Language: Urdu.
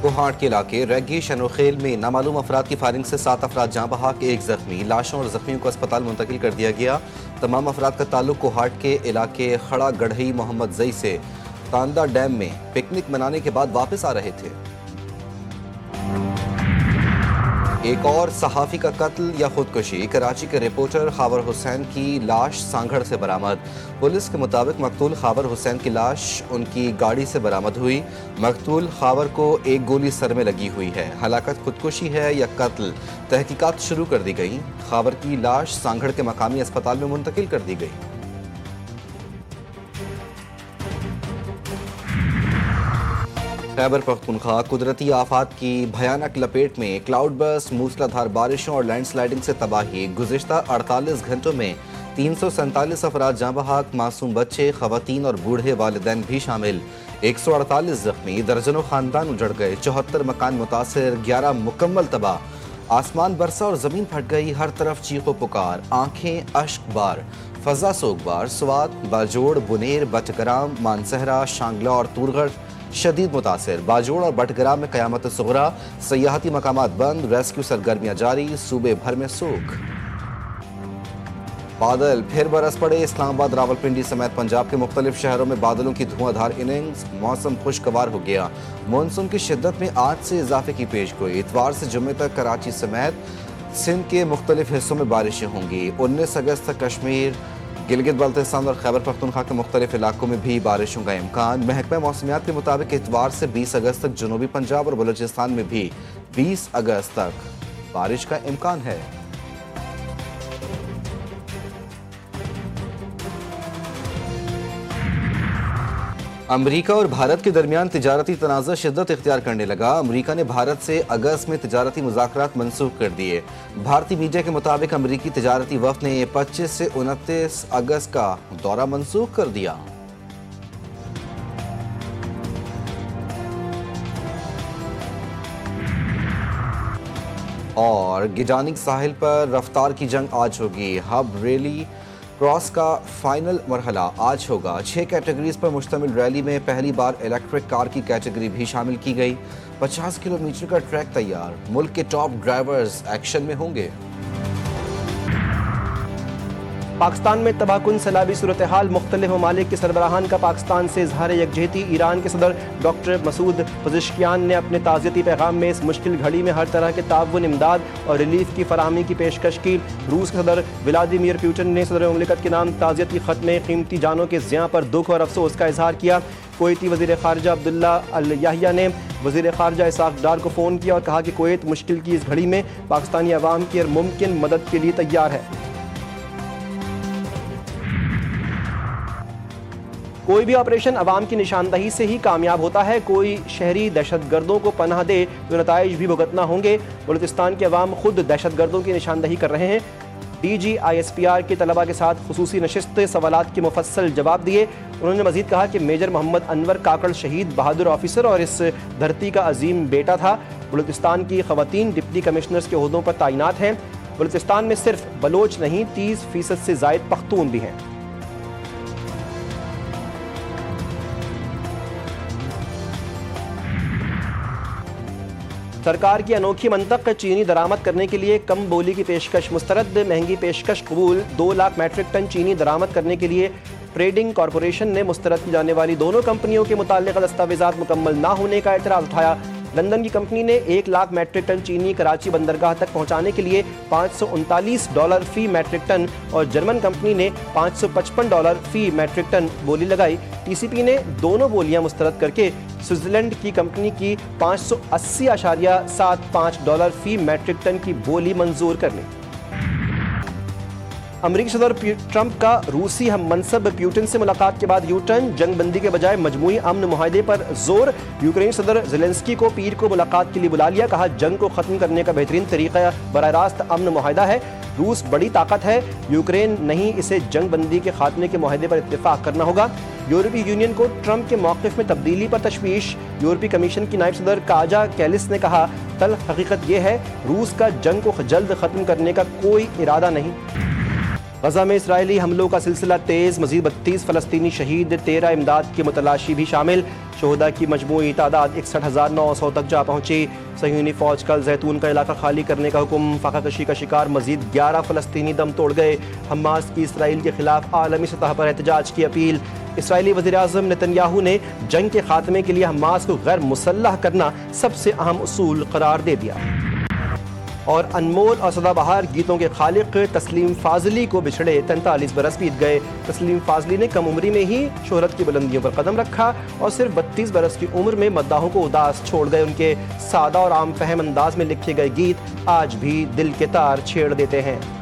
کوہاٹ کے علاقے ریگی شنوخیل میں نامعلوم افراد کی فائرنگ سے 7 افراد جاں بحق، 1 زخمی، لاشوں اور زخمیوں کو اسپتال منتقل کر دیا گیا۔ تمام افراد کا تعلق کوہاٹ کے علاقے خڑا گڑھئی محمد زئی سے تاندہ ڈیم میں پکنک منانے کے بعد واپس آ رہے تھے۔ ایک اور صحافی کا قتل یا خودکشی، کراچی کے رپورٹر خاور حسین کی لاش سانگھڑ سے برآمد۔ پولیس کے مطابق مقتول خاور حسین کی لاش ان کی گاڑی سے برآمد ہوئی۔ مقتول خاور کو ایک گولی سر میں لگی ہوئی ہے۔ ہلاکت خودکشی ہے یا قتل، تحقیقات شروع کر دی گئی۔ خاور کی لاش سانگھڑ کے مقامی اسپتال میں منتقل کر دی گئی۔ خیبر پختونخوا قدرتی آفات کی بھیانک لپیٹ میں، کلاؤڈ برسٹ، موسلادھار بارشوں اور لینڈ سلائڈنگ سے تباہی۔ گزشتہ 48 گھنٹوں میں 347 افراد جاں بحق، معصوم بچے، خواتین اور بوڑھے والدین بھی شامل۔ 148 زخمی، درجنوں خاندان اجڑ گئے، 74 مکان متاثر، 11 مکمل تباہ۔ آسمان برسا اور زمین پھٹ گئی، ہر طرف چیخ و پکار، آنکھیں اشک بار، فضا سوگوار۔ سوات، باجوڑ، بنیر، بٹگرام، مانسہرہ، شانگلہ اور تورگڑھ شدید متاثر۔ باجوڑ اور بٹگرام میں قیامت صغریٰ، سیاحتی مقامات بند، ریسکیو سرگرمیاں جاری، صوبے بھر میں سوگ۔ بادل پھر برس پڑے، اسلام آباد، راولپنڈی سمیت پنجاب کے مختلف شہروں میں بادلوں کی دھواں دھار اننگز، موسم خوشگوار ہو گیا۔ مانسون کی شدت میں آج سے اضافے کی پیش گوئی۔ اتوار سے جمعے تک کراچی سمیت سندھ کے مختلف حصوں میں بارشیں ہوں گی۔ 19 اگست تک کشمیر، گلگت بلتستان اور خیبر پختونخوا کے مختلف علاقوں میں بھی بارشوں کا امکان۔ محکمہ موسمیات کے مطابق اتوار سے 20 اگست تک جنوبی پنجاب اور بلوچستان میں بھی 20 اگست تک بارش کا امکان ہے۔ امریکہ اور بھارت کے درمیان تجارتی تنازع شدت اختیار کرنے لگا۔ امریکہ نے بھارت سے اگست میں تجارتی مذاکرات منسوخ کر دیے۔ بھارتی میڈیا کے مطابق امریکی تجارتی وفد نے 25 سے 29 اگست کا دورہ منسوخ کر دیا۔ اور گیجانک ساحل پر رفتار کی جنگ آج ہوگی۔ ہب ریلی کراس کا فائنل مرحلہ آج ہوگا۔ 6 کیٹیگریز پر مشتمل ریلی میں پہلی بار الیکٹرک کار کی کیٹیگری بھی شامل کی گئی۔ 50 کلومیٹر کا ٹریک تیار، ملک کے ٹاپ ڈرائیورز ایکشن میں ہوں گے۔ پاکستان میں تباہ کن سیلابی صورتحال، مختلف ممالک کے سربراہان کا پاکستان سے اظہار یکجہتی۔ ایران کے صدر ڈاکٹر مسعود پزشکیان نے اپنے تعزیتی پیغام میں اس مشکل گھڑی میں ہر طرح کے تعاون، امداد اور ریلیف کی فراہمی کی پیشکش کی۔ روس کے صدر ولادیمیر پوٹن نے صدر مملکت کے نام تعزیتی خط میں قیمتی جانوں کے زیاں پر دکھ اور افسوس کا اظہار کیا۔ کویتی وزیر خارجہ عبداللہ الیحییٰ نے وزیر خارجہ اسحاق ڈار کو فون کیا اور کہا کہ کویت مشکل کی اس گھڑی میں پاکستانی عوام کی ہر ممکن مدد کے لیے تیار ہے۔ کوئی بھی آپریشن عوام کی نشاندہی سے ہی کامیاب ہوتا ہے۔ کوئی شہری دہشت گردوں کو پناہ دے تو نتائج بھی بھگتنا ہوں گے۔ بلوچستان کے عوام خود دہشت گردوں کی نشاندہی کر رہے ہیں۔ ڈی جی ISPR کے طلباء کے ساتھ خصوصی نشست، سوالات کے مفصل جواب دیے۔ انہوں نے مزید کہا کہ میجر محمد انور کاکڑ شہید بہادر آفیسر اور اس دھرتی کا عظیم بیٹا تھا۔ بلوچستان کی خواتین ڈپٹی کمشنرز کے عہدوں پر تعینات ہیں۔ بلوچستان میں صرف بلوچ نہیں، 30% سے زائد پختون بھی ہیں۔ سرکار کی انوکھی منطق، چینی درآمد کرنے کے لیے کم بولی کی پیشکش مسترد، مہنگی پیشکش قبول۔ 2 لاکھ میٹرک ٹن چینی درآمد کرنے کے لیے ٹریڈنگ کارپوریشن نے مسترد کی جانے والی دونوں کمپنیوں کے متعلقہ دستاویزات مکمل نہ ہونے کا اعتراض اٹھایا۔ لندن کی کمپنی نے 1 لاکھ میٹرک ٹن چینی کراچی بندرگاہ تک پہنچانے کے لیے $539 فی میٹرک ٹن اور جرمن کمپنی نے $555 فی میٹرک ٹن بولی لگائی۔ TCP نے دونوں بولیاں مسترد کر کے سوئٹزرلینڈ کی کمپنی کی $580.75 فی میٹرک ٹن کی بولی منظور کر لی۔ امریکی صدر ٹرمپ کا روسی ہم منصب پیوٹن سے ملاقات کے بعد یو ٹرن، جنگ بندی کے بجائے مجموعی امن معاہدے پر زور۔ یوکرین صدر زیلنسکی کو پیر کو ملاقات کے لیے بلا لیا، کہا جنگ کو ختم کرنے کا بہترین طریقہ براہ راست امن معاہدہ ہے۔ روس بڑی طاقت ہے، یوکرین نہیں، اسے جنگ بندی کے خاتمے کے معاہدے پر اتفاق کرنا ہوگا۔ یورپی یونین کو ٹرمپ کے موقف میں تبدیلی پر تشویش۔ یورپی کمیشن کی نائب صدر کاجا کیلس نے کہا تلخ حقیقت یہ ہے روس کا جنگ کو جلد ختم کرنے کا کوئی ارادہ نہیں۔ غزہ میں اسرائیلی حملوں کا سلسلہ تیز، مزید 32 فلسطینی شہید، 13 امداد کی متلاشی بھی شامل۔ شہداء کی مجموعی تعداد 61,900 تک جا پہنچی۔ صہیونی فوج کا زیتون کا علاقہ خالی کرنے کا حکم، فاقہ کشی کا شکار مزید 11 فلسطینی دم توڑ گئے۔ حماس کی اسرائیل کے خلاف عالمی سطح پر احتجاج کی اپیل۔ اسرائیلی وزیراعظم نتن یاہو نے جنگ کے خاتمے کے لیے حماس کو غیر مسلح کرنا سب سے اہم اصول قرار دے دیا۔ اور انمول اور سدا بہار گیتوں کے خالق تسلیم فاضلی کو بچھڑے 43 برس بیت گئے۔ تسلیم فاضلی نے کم عمری میں ہی شہرت کی بلندیوں پر قدم رکھا اور صرف 32 برس کی عمر میں مداحوں کو اداس چھوڑ گئے۔ ان کے سادہ اور عام فہم انداز میں لکھے گئے گیت آج بھی دل کے تار چھیڑ دیتے ہیں۔